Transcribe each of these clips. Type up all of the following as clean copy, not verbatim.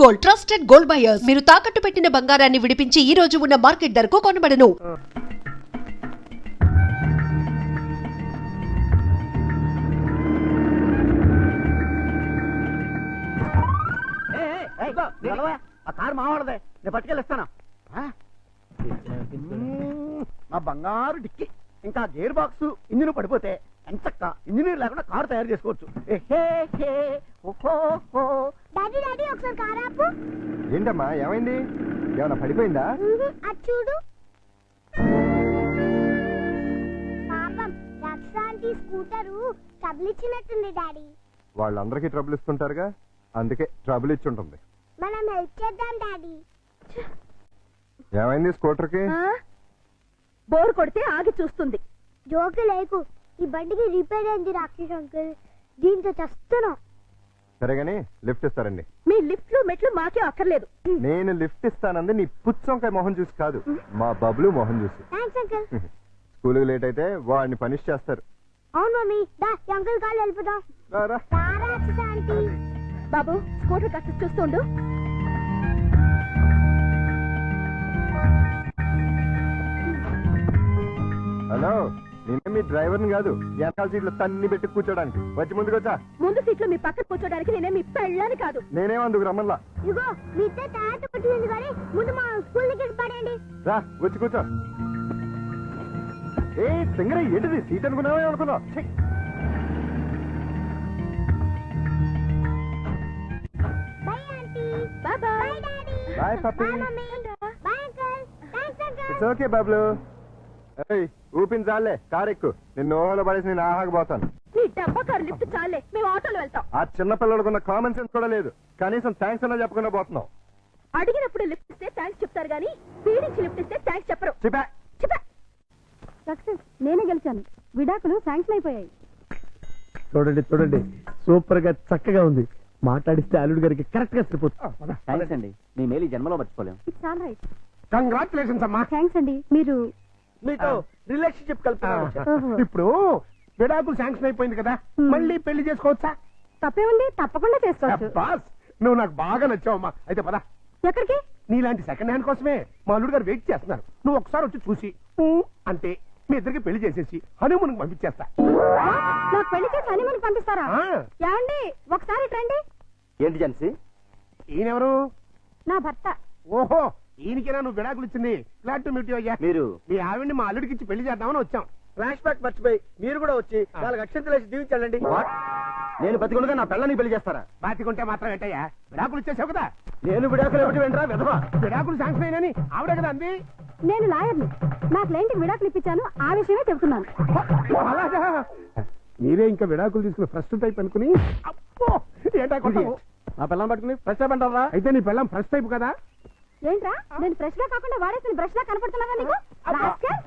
Gold trusted gold buyers. మీరు తాకట్టు పెట్టిన బంగారాన్ని విడిపించి ఈ రోజు ఉన్న మార్కెట్ ధరకు కొనబడను. కారు మావాడదే, నేను పట్టుకెళ్ళిస్తాను. నా బంగారు డిక్కి ఇంకా గేర్ బాక్స్ ఇంజిన్ పడిపోతే ఎంచక్క ఇంజనీర్ లేకుండా కారు తయారు చేసుకోవచ్చు. ఏంటమ్మా ఏమైంది? ఏమన్నా పడిపోయిందా? చూడు పాపం రక్షాంతి స్కూటరు ట్రబుల్ ఇచ్చినట్టుంది డాడీ. వాళ్ళందరికీ ట్రబుల్ ఇస్తుంటారుగా, అందుకే ట్రబుల్ ఇచ్చి ఉంటుంది. మనం హెల్ప్ చేద్దాం డాడీ. ఏమైంది స్కూటర్ కి? బోర్ కొడితే ఆగి చూస్తుంది. జోకు లేకు, ఈ బండికి రిపేర్ అయింది రాకేష్ అంకుల్, దీంతో చస్తున్నాం. సరేగాని లిఫ్ట్ ఇస్తారండి. మీ లిఫ్ట్లు మెట్లు మాకే అక్కర్లేదు. నేను లిఫ్ట్ ఇస్తానంది నీ పుచ్చంకాయ మొహం చూసి కాదు, మా బబ్లు మొహం చూసి. Thanks uncle. స్కూల్కి లేట్ అయితే వాడిని పనిష్ చేస్తారు. అవును మమ్మీ, దా అంకుల్ కాళ్ళు వెళ్ళిపోదాం. రాక్షాంతి బాబు స్కూటర్ కాస్త చూస్తుండు. హలో, నేనే మీ డ్రైవర్ని కాదు, వెనకాల సీట్లో తన్ని పెట్టి కూర్చోడానికి. వచ్చి ముందుకొచ్చా. ముందు సీట్లో మీ పక్కన కూర్చోడానికి నేనే మీ పెళ్ళాని కాదు. నేనేమందుకు రమ్మల్లా. ఇగో మీ ఇద్దరు తయారు పట్టింది కానీ ముందు మా స్కూల్ దగ్గర పడండి. రా వచ్చి కూర్చో. ఏ సింగరే ఏంటిది, సీట్ అనుకున్నావే అనుకున్నావు. Bye aunty. Bye bye. Bye daddy. Bye puppy. Bye mummy. Bye uncle. Thanks uncle. It's okay Bablu. ఏయ్ ఊపిన చాలే, కారు ఎక్కు. నిన్ను ఓహోలో పడేసి నేను ఆహాకపోతాను. నీ డబ్బా కారు లిఫ్ట్ చాలే, మేము ఆటోలో వెళ్తాం. ఆ చిన్న పిల్లలకున్న కామన్ సెన్స్ కూడా లేదు, కనీసం థ్యాంక్స్ అన్నా చెప్పకుండా పోతున్నావు. అడిగినప్పుడు లిఫ్ట్ ఇస్తే థ్యాంక్స్ చెప్తారు గానీ పీడించి లిఫ్ట్ ఇస్తే థ్యాంక్స్ చెప్పరు. చెప్పా సక్సెస్, నేనే గెలిచాను. విడాకులు శాంక్షన్ అయిపోయాయి. చూడండి చూడండి, సూపర్ గా చక్కగా ఉంది. మాట్లాడిస్తే అల్లుడు గారికి కరెక్ట్ గా సరిపోతుంది. థ్యాంక్స్ అండి, మీ మేలు జన్మలో మర్చిపోలేం. It's all right. కంగ్రాచులేషన్స్ అమ్మా. థ్యాంక్స్ అండి. మీరు మీతో రిలేషన్షిప్ కలుపుతున్నాను. ఓహో. ఇప్పుడు విడాకులు శాంక్షన్ అయిపోయింది కదా, మళ్ళీ పెళ్లి చేసుకోవచ్చా? తప్పే ఉంది, తప్పకుండా చేసుకోవచ్చు. బాస్, నువ్వు నాకు బాగా నచ్చావమ్మా. అయితే పద. ఎక్కడికి? నీలాంటి సెకండ్ హ్యాండ్ కోసమే మా అల్లుడు గారు వెయిట్ చేస్తున్నారు. నువ్వు ఒకసారి వచ్చి చూసి అంటే మీ ఇద్దరికి పెళ్లి చేసేసి హనీమూన్ పంపించేస్తా. నాకు పెళ్లి చేసి హనీమూన్ పంపిస్తారా? ఆ. ఏమండి ఒకసారి రండి. ఏంటి జెన్సీ? ఈయనెవరు? నా భర్త. ఓహో, ఈయనకేనా నువ్వు విడాకులు ఇచ్చింది? గ్లాడ్ టు మీట్ యు అయ్యా. మీరు మీ ఆవిడ్ని మా అల్లుడికి ఇచ్చి పెళ్లి చేద్దామని వచ్చాం. ఫ్లాష్ బ్యాక్ మర్చిపోయి మీరు కూడా వచ్చి 4 అక్షంతలు వేసి దీవించండి. నేను బతికుండగా నా పిల్లని పెళ్లి చేస్తారా? బాతికుంటే మాత్రం ఏంటయ్యా, విడాకులు ఇచ్చేసావు కదా. నేను విడాకులు ఏమిటి వెంటరా విధవా? విడాకులు శాంక్షన్ అయినని ఆవిడే కదా అంది. నేను లాయర్ని. నా క్లయింట్కి విడాకులు ఇప్పించాను, ఆ విషయమే చెబుతున్నాను. అలాగా? మీరే ఇంకా విడాకులు తీసుకుని ఫస్ట్ టైప్ అనుకుని అప్పో ఏంటా కొట్టావు? నా పిల్లని పట్టుకుని ఫ్రెష్ టైప్ అంటారా? అయితే నీ పిల్లం ఫస్ట్ టైప్ కదా. ఏంట్రా, నేను ఫ్రెష్ గా కాకుండా వాడేసిన బ్రష్ లా కనపడుతున్నాగా నీకు? రాస్కెల్.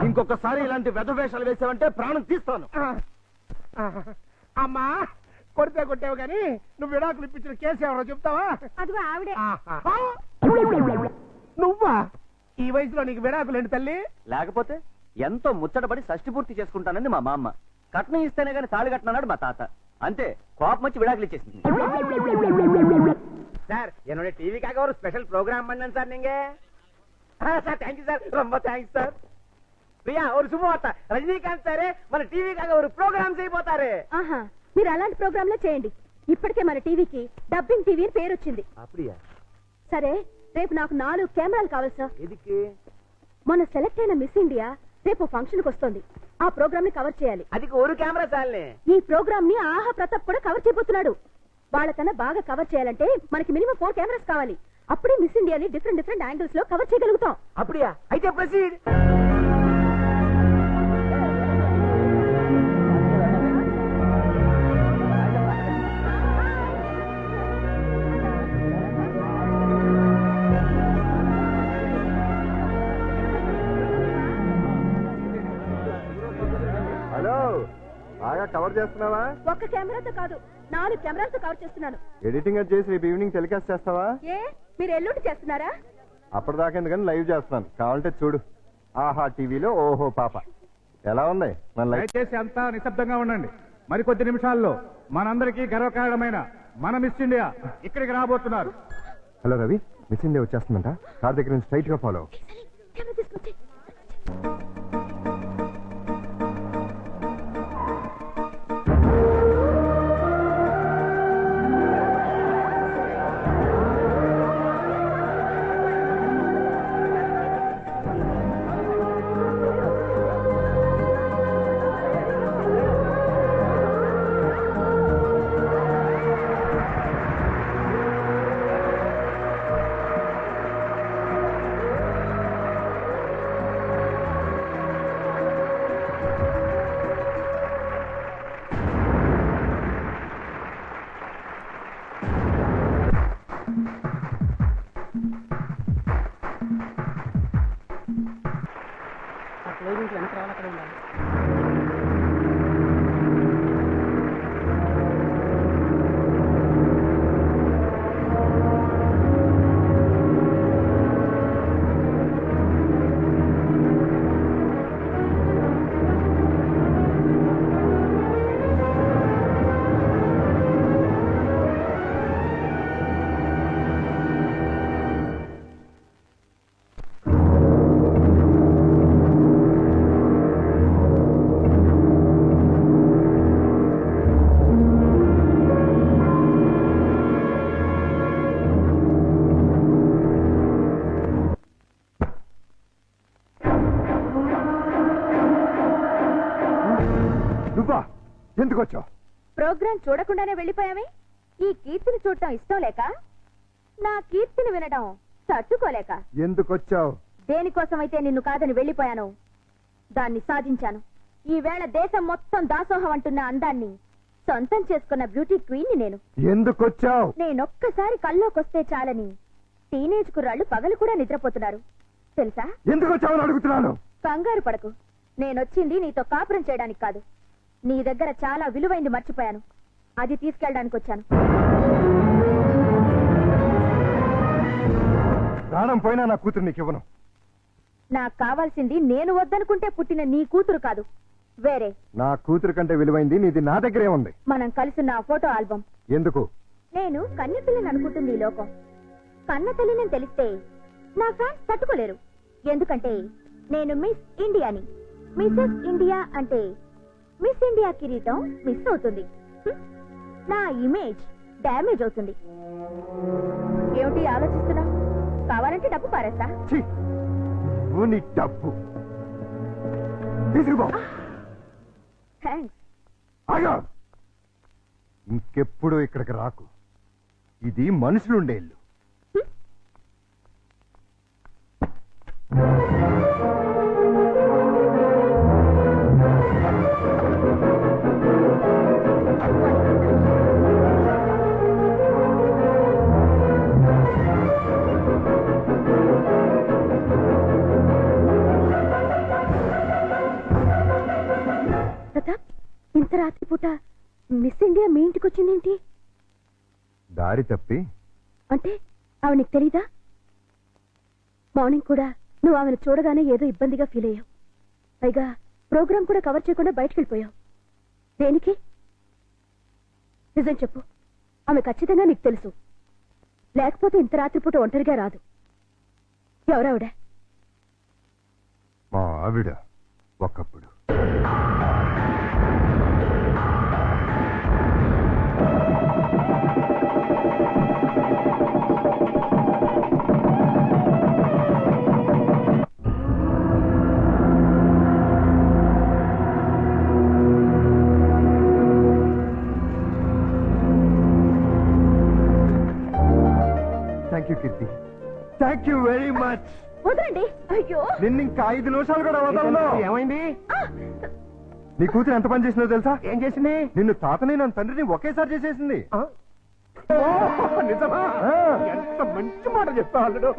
ఇంకొకసారి ఇలాంటి వెధవేషాలు వేసావంటే ప్రాణం తీస్తాను. అమ్మా, కొడితే కొట్టావు కానీ నువ్వు విడాకులు ఇప్పించిన కేసు ఎవరో చెప్తావా? అదిగో ఆవిడే. నువ్వా? ఈ వయసులో నీకు విడాకులు ఏంటి తల్లి? లేకపోతే ఎంతో ముచ్చటపడి షష్టి పూర్తి చేసుకుంటానని మా మామ, కట్నం ఇస్తేనే గానీ తాళి కట్టనన్నాడు మా తాత. అంతే, కోపం వచ్చి విడాకులు ఇచ్చేసింది. சார் என்னோட டிவிக்காக ஒரு ஸ்பெஷல் ப்ரோக்ராம் பண்ணேன் சார் நீங்க. சார் தேங்க்யூ சார், ரொம்ப தேங்க்ஸ் சார். ప్రియా ஒரு శుభవార్త, రజనీకాంత్ సారే మన టీవీకాగా ఒక ప్రోగ్రామ్ చేయబోతారు. ఆహా, మీరు అలాంటి ప్రోగ్రాంలే చేయండి. ఇప్పటికే మన టీవీకి డబ్బింగ్ టీవీ పేరు వచ్చింది. அப்படியா? సరే, రేపు నాకు 4 కెమెరాలు కావాలి సార్. ఎదికి? మొన్న సెలెక్ట్ అయిన మిస్ ఇండియా రేపు ఫంక్షన్ కి వస్తుంది. ఆ ప్రోగ్రామ్ ని కవర్ చేయాలి. అది ఒక కెమెరా చాలే. ఈ ప్రోగ్రామ్ ని ఆహా ప్రతాప్ కూడా కవర్ చేయబోతున్నాడు. వాళ్ళకన్నా బాగా కవర్ చేయాలంటే మనకి మినిమం 4 కెమెరాస్ కావాలి. అప్పుడే మిస్ ఇండియాని డిఫరెంట్ యాంగిల్స్ లో కవర్ చేయగలుగుతాం. அப்படியா? అయితే ప్రొసీడ్. హలో, బాగా కవర్ చేస్తున్నావా? ఒక్క కెమెరాతో కాదు, 4 కెమెరాలతో కవర్ చేస్తున్నాను. ఎడిటింగ్ అది చేసి రేపు ఈవినింగ్ టెలికాస్ట్ చేస్తావా? ఏ, మీరు ఎల్లుండి చేస్తున్నారా? అప్పటిదాకా ఎందుకని లైవ్ చేస్తున్నాను, కావాలంటే చూడు. ఆహా టీవీలో ఓహో పాప. ఎలా ఉంది మన లైఫ్? దయచేసి అంతా నిశ్శబ్దంగా ఉండండి. మరికొద్ది నిమిషాల్లో మనందరికీ గర్వకారణమైన మన మిస్ ఇండియా ఇక్కడికి రాబోతున్నారు. హలో రవి, మిస్ ఇండియా వచ్చేస్తుందంట. కార్ దగ్గర నుంచి స్ట్రైట్ గా ఫాలో. నువ్వా? ఎందుకు వచ్చావు? ప్రోగ్రాం చూడకుండానే వెళ్ళిపోయామే. ఈ కీర్తిని చూడటం ఇష్టం లేక, నా కీర్తిని వినడం తట్టుకోలేక. ఎందుకు వచ్చావు? దేనికోసమైతే నిన్ను కాదని వెళ్ళిపోయాను, దాన్ని సాధించాను. ఈవేళ దేశం మొత్తం దాసోహం అంటున్న అందాన్ని సొంతం చేసుకున్న బ్యూటీ క్వీన్ ని నేను. ఎందుకు వచ్చావు? నేనొక్కసారి కల్లోకొస్తే చాలని టీనేజ్ కుర్రాళ్ళు పగలు కూడా నిద్రపోతున్నారు తెలుసా? ఎందుకు వచ్చావని అడుగుతున్నాను. కంగారు పడకు. నేనొచ్చింది నీతో కాపురం చేయడానికి కాదు. నీ దగ్గర చాలా విలువైంది మర్చిపోయాను, అది తీసుకెళ్ళడానికి వచ్చాను. ప్రాణం పోయినా నా కూతురు నీకు ఇవ్వను. నాకు కావాల్సింది నేను వద్దనుకుంటే పుట్టిన నీ కూతురు కాదు, వేరే. నా కూతురు కంటే విలువైంది నీది నా దగ్గరే ఉంది. మనం కలిసిన ఆ ఫోటో ఆల్బమ్. ఎందుకు? నేను కన్నె పిల్లని అనుకుంటుంది ఈ లోకం. కన్న తల్లిని తెలిస్తే నా ఫ్యాన్స్ తట్టుకోలేరు. ఎందుకంటే నేను మిస్ ఇండియాని. మిసెస్ ఇండియా అంటే మిస్ ఇండియా కిరీటం మిస్ అవుతుంది, నా ఇమేజ్ డ్యామేజ్ అవుతుంది. ఏమిటి ఆలోచిస్తున్నా? కావాలంటే డబ్బు పారేస్తా. ఛీ! నువ్వు నీ డబ్బు తీసుకుపో. థ్యాంక్స్. ఆగా! ఇంకెప్పుడు ఇక్కడికి రాకు. ఇది మనుషులుండే ఇల్లు. ఇంత రాత్రిపూట మిస్ ఇండియా మీ ఇంటికి వచ్చిందేంటి? దారి తప్పి. అంటే ఆమె నీకు తెలీదా? మార్నింగ్ కూడా నువ్వు ఆమెను చూడగానే ఏదో ఇబ్బందిగా ఫీల్ అయ్యావు. పైగా ప్రోగ్రామ్ కూడా కవర్ చేయకుండా బయటకు వెళ్ళిపోయావు. దేనికి? నిజం చెప్పు. ఆమె ఖచ్చితంగా నీకు తెలుసు, లేకపోతే ఇంత రాత్రిపూట ఒంటరిగా రాదు. ఎవరావిడ? మా ఆవిడ ఒకప్పుడు. Thank you Keerthi, thank you very much. వదలండి. అయ్యో, నిన్ను ఇంకా 5 నిమిషాలు కూడా వదలను. ఏమైంది? నీ కూతురు ఎంత పని చేసిందో తెలుసా? ఏం చేసింది? నిన్ను తాతని నన్ను తండ్రిని ఒకేసారి చేసేసింది. నిజమా? ఎంత మంచి మాట చెప్తా అల్లుడు.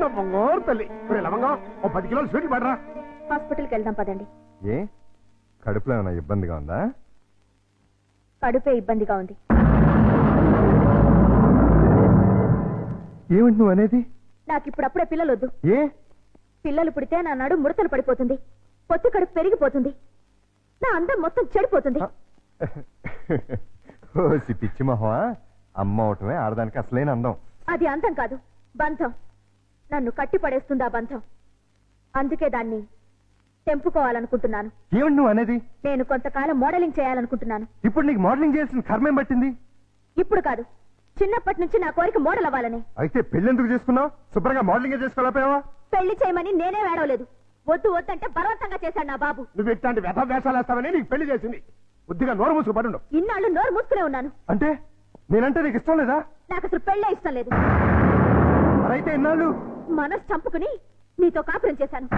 నా బంగారు తల్లి. ఇప్పుడు లవంగా ఓ 10 కిలోలు స్వీట్లు పడరా. హాస్పిటల్కి వెళ్దాం పదండి. ఏ కడుపులో ఏమైనా ఇబ్బందిగా ఉందా? కడుపే ఇబ్బందిగా ఉంది. ఏమిటి నువ్వు అనేది? నాకు ఇప్పుడప్పుడే పిల్లలు వద్దు. ఏ? పిల్లలు పుడితే నా నడు ముడతలు పడిపోతుంది. పొత్తి కడుపు పెరిగిపోతుంది, నా అందం మొత్తం చెడిపోతుంది. ఓసి పిచ్చి మొహమా, అమ్మ అవటమే ఆడదానికి అసలైన అందం. అది అందం కాదు, బంధం. నన్ను కట్టి పడేస్తుంది ఆ బంధం. అందుకే దాన్ని తెంపుకోవాలనుకుంటున్నాను. ఏమిటి నువ్వు అనేది? నేను కొంతకాలం మోడలింగ్ చేయాలనుకుంటున్నాను. ఇప్పుడు నీకు మోడలింగ్ చేయాల్సిన కర్మేం పట్టింది? ఇప్పుడు కాదు, చిన్నప్పటి నుంచి నా కోరిక మోడల్ అవ్వాలని. అయితే పెళ్లి ఎందుకు చేసుకున్నావు? శుభ్రంగా మోడలింగ్ చేసుకోలేకపోయావా? పెళ్లి చేయమని నేనే వేడవలేదు, వద్దు వద్దంటే బలవంతంగా చేశాడు నా బాబు. నువ్వు ఇట్లాంటి వ్యథ వేషాలు వేస్తావని నీకు పెళ్లి చేసింది. బుద్ధిగా నోరు మూసుకు పడుండు. ఇన్నాళ్ళు నోరు మూసుకునే ఉన్నాను. అంటే నేనంటే నీకు ఇష్టం లేదా? నాకు అసలు పెళ్ళే ఇష్టం లేదు. మరైతే ఇన్నాళ్ళు మనసు చంపుకుని నీతో కాపురం చేశాను.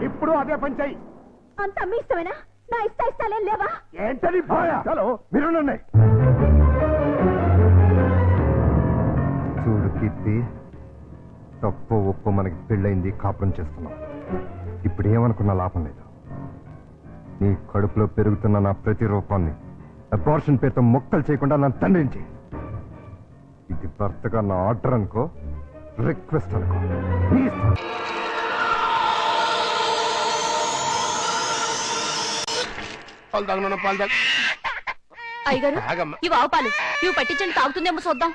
ఇప్పుడు అదే పని చెయ్యి. అంతా మీ ఇష్టమేనా? నా ఇష్టాలేం లేవా? ఏంటని చలో మీరున్నాయి. చూడు కీర్తి, తప్పు ఒప్పు మనకి పెళ్ళైంది, కాపురం చేస్తున్నాం. ఇప్పుడు ఏమనుకున్నా లాభం లేదు. నీ కడుపులో పెరుగుతున్న నా ప్రతి రూపాన్ని అబార్షన్ పేరుతో మొక్కలు చేయకుండా నన్ను తండ్రించి. ఇది భర్తగా నా ఆర్డర్ అనుకో, రిక్వెస్ట్ అనుకో. నీ ఇష్టం. పాలు తాగను, పాలు తాగ. అయ్యగారు, తాగమ్మా. ఇవి ఆవు పాలు, ఇవి పట్టించండి, తాగుతుందేమో చూద్దాం.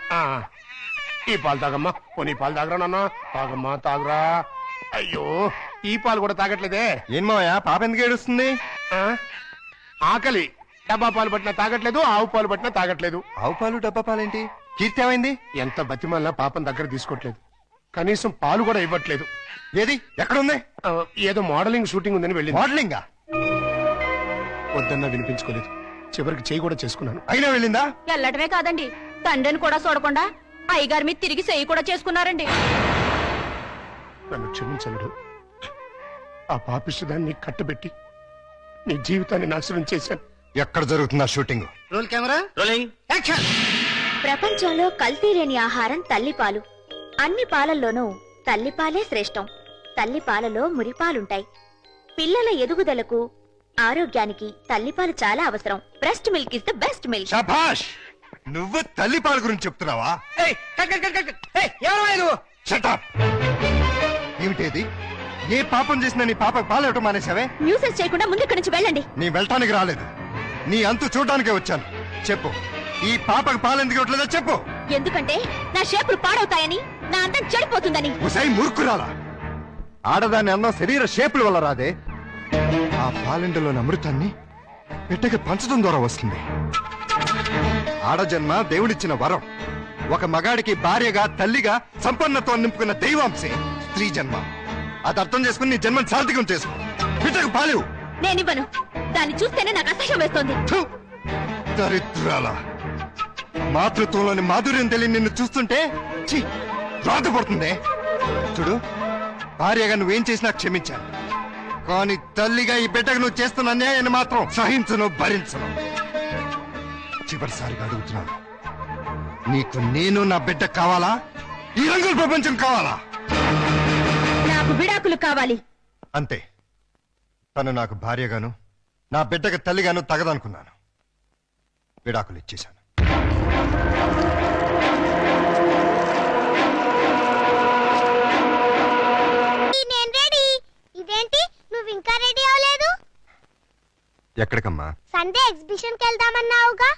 ఈ పాలు తాగమ్మా. పోనీ పాలు తాగరా నాన్న. తాగమ్మా, తాగరా. అయ్యో, ఈ పాలు కూడా తాగట్లేదే. ఏం మావయ్య, పాప ఎందుకు ఏడుస్తుంది? ఆకలి. డబ్బా పాలు పట్టినా తాగట్లేదు, ఆవు పాలు పట్టినా తాగట్లేదు. ఆవు పాలు డబ్బా పాలేంటి? కీర్తి ఏమైంది? ఎంత బతిమాలినా పాపం దగ్గర తీసుకోవట్లేదు. కనీసం పాలు కూడా ఇవ్వట్లేదు. ఏది ఎక్కడుంది? ఏదో మోడలింగ్ షూటింగ్ ఉందని వెళ్ళింది. మోడలింగా? వద్దన్నా వినిపించుకోలేదు. చివరికి చేయి కూడా చేసుకున్నాను. అయినా వెళ్ళిందా? వెళ్ళటమే కాదండి, తండ్రిని కూడా చూడకుండా అయ్యగారి మీద తిరిగి చెయ్యి కూడా చేసుకున్నారండి. నన్ను క్షమించడు. ఆ పాపిష్టిదాన్ని కట్టబెట్టి నీ జీవితాన్ని నాశనం చేశాను. ఎక్కడ జరుగుతుందా shooting? Roll camera, rolling, action. ప్రపంచంలో కల్తీ లేని ఆహారం తల్లిపాలు. అన్ని పాలల్లోనూ తల్లిపాలే శ్రేష్టం. తల్లిపాలలో మురిపాలుంటాయి. పిల్లల ఎదుగుదలకు, ఆరోగ్యానికి తల్లిపాలు చాలా అవసరం. Breast milk is the best milk. శభాష్! నువ్వు తల్లి పాల గురించి చెప్తున్నావా? ఏమిటేది? ఏ పాపం చేసినా నీ పాపకు పాలు ఇవ్వటం మానేసావే? న్యూసెన్స్ చేయకుండా ముందు ఇక్కడి నుంచి వెళ్ళండి. నీ వెళ్ళటానికి రాలేదు, నీ అంతు చూడటానికే వచ్చాను. చెప్పు, ఈ పాపకు పాలు ఎందుకు ఇవ్వట్లేదో చెప్పు. ఎందుకంటే నా షేపులు పాడవుతాయని, నా అందం చెడిపోతుందని. ఉసై మూర్ఖురాలా! ఆడదాని అన్నం శరీర షేపుల వల్ల రాదే. ఆ పాలెండలోని అమృతాన్ని బిడ్డకి పంచడం ద్వారా వస్తుంది. ఆడజన్మ దేవుడిచ్చిన వరం. ఒక మగాడికి భార్యగా, తల్లిగా సంపన్నత్వం నింపుకున్న దైవాంశే స్త్రీ జన్మ. అది అర్థం చేసుకుని నీ జన్మను సార్థకం చేసుకో. బిడ్డకు పాలేవు. నేనివ్వను. దాన్ని చూస్తేనే నాకు అసహ్యం వేస్తోంది. దరిద్రాల! మాతృత్వంలోని మాధుర్యం తెలియని నిన్ను చూస్తుంటే బాధపడుతుంది. చూడు, భార్యగా నువ్వేం చేసినా క్షమించాను, కానీ తల్లిగా ఈ బిడ్డకు నువ్వు చేస్తున్న అన్యాయాన్ని మాత్రం సహించను, భరించను. చివరిసారిగా అడుగుతున్నాను, నీకు నేను నా బిడ్డ కావాలా? ఈ రంగుల ప్రపంచం కావాలా? నాకు విడాకులు కావాలి. అంతే. తను నాకు భార్యగాను, నా బిడ్డకు తల్లిగాను తగదనుకున్నాను. విడాకులు ఇచ్చేశాను. నేను రెడీ. ఇదేంటి నువ్వు ఇంకా రెడీ అవ్వలేదు? ఎక్కడికమ్మా? సండే ఎగ్జిబిషన్ కి వెళ్దామన్నావుగా.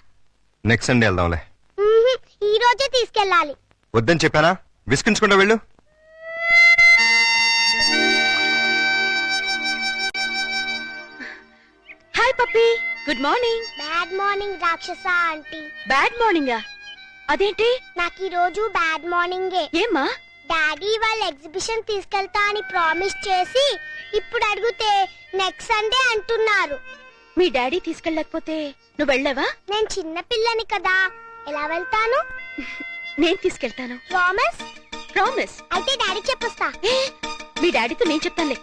నెక్స్ట్ సండే వెళ్దాంలే. ఈ రోజే తీసుకెళ్ళాలి. వద్దని చెప్పానా? విసిగించకుండా వెళ్ళు. Hi puppy, good morning. Bad morning రాక్షస ఆంటీ. బ్యాడ్ మార్నింగా? అదేంటి? నాకు ఈ రోజు బ్యాడ్ మార్నింగే. ఏమ్మా? డాడీ వాళ్ళ ఎగ్జిబిషన్ తీసుకెళ్తా అని ప్రామిస్ చేసి ఇప్పుడు అడిగితే నెక్స్ట్ సండే అంటున్నారు. మీ డాడీ తీసుకెళ్ళకపోతే నువ్వు వెళ్ళావా? నేను చిన్న పిల్లని కదా, ఎలా వెళ్తాను? నేను తీసుకెళ్తాను. ప్రామిస్? ప్రామిస్. అయితే డాడీ చెప్పొస్తా. మీ డాడీతో నేను చెప్తానులే.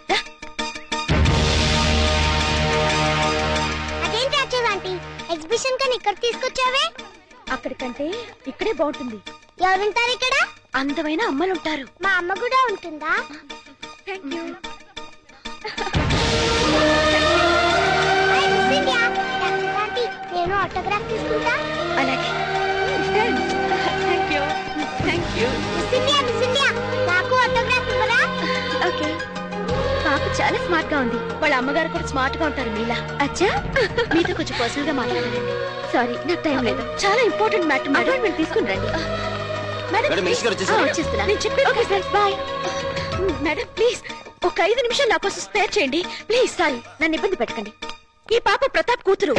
అదేంటి రాక్షస ఆంటీ, ఎగ్జిబిషన్ కని ఇక్కడ తీసుకొచ్చావే? అక్కడికంటే ఇక్కడే బాగుంటుంది. ఎవరుంటారు ఇక్కడ? అందమైన అమ్మలుంటారు. మా అమ్మ కూడా ఉంటుందా? Thank you. నేను ఆటోగ్రాఫ్ తీసుకుంటా. అలాగే. Thank you. Thank you. Miss India నాకు ఆటోగ్రాఫ్ ఇవ్వరా? ఓకే. పాప చాలా స్మార్ట్ గా ఉంది. వాళ్ళ అమ్మగారు కూడా స్మార్ట్ గా ఉంటారు మీలా. అచ్చా, మీతో కొంచెం పర్సనల్ గా మాట్లాడాలండి. సారీ, నాకు టైం లేదు. చాలా ఇంపార్టెంట్ మ్యాటర్. అపాయింట్మెంట్ తీసుకుని రండి. మేడం, వచ్చేస్తున్నా. నేను చెప్పేది. Okay sir, bye. Madam please ఒక 5 నిమిషాలు నా కోసం స్పేర్ చేయండి ప్లీజ్. సారీ, నన్ను ఇబ్బంది పెట్టకండి. ఈ పాప ప్రతాప్ కూతురు.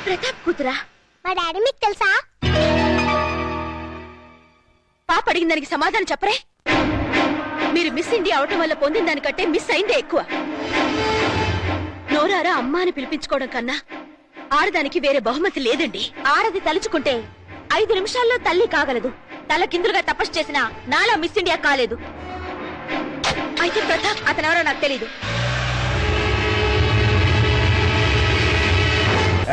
ప్రతాప్ కూతురా? మా డాడీ మీకు తెలుసా? పాప అడిగిన దానికి సమాధానం చెప్పరే. మీరు మిస్ ఇండియా అవటం వల్ల పొందిన దానికంటే మిస్ అయిందే ఎక్కువ. నోరారా అమ్మ అని పిలిపించుకోవడం కన్నా ఆడదానికి వేరే బహుమతి లేదండి. ఆడది తలుచుకుంటే 5 నిమిషాల్లో తల్లి కాగలదు. తల కిందులుగా తపస్సు చేసిన నాలా మిస్ ఇండియా కాలేదు. అయితే ప్రతాప్ అతనెవరో నాకు తెలీదు.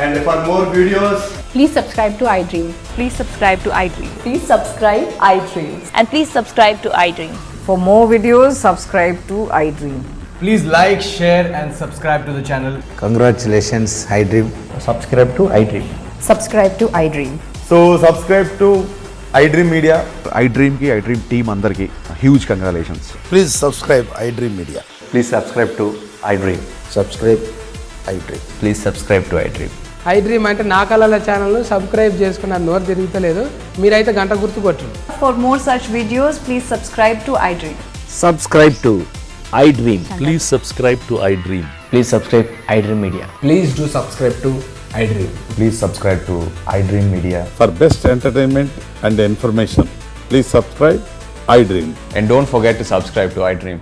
And for more videos, Please subscribe to iDream. Please subscribe to iDream. Please subscribe iDream. And please subscribe to iDream. For more videos, subscribe to iDream. please like, share and subscribe to the channel. Congratulations, iDream. Subscribe to iDream. Subscribe to iDream. So subscribe to iDream Media. iDream ki iDream team andarki huge congratulations. Please subscribe iDream Media. Please subscribe to iDream. Subscribe iDream. Please subscribe to iDream. iDream అంటే నా కళల channel subscribe చేసుకున్న నోరు తిరుగుతలేదు. మీరైతే గంట గుర్తు కొట్టండి. For more such videos, please subscribe to iDream. Subscribe to iDream. Please subscribe to iDream. Please subscribe iDream Media. Please do subscribe to iDream. Please subscribe to iDream Media. For best entertainment and information, please subscribe iDream. And don't forget to subscribe to iDream.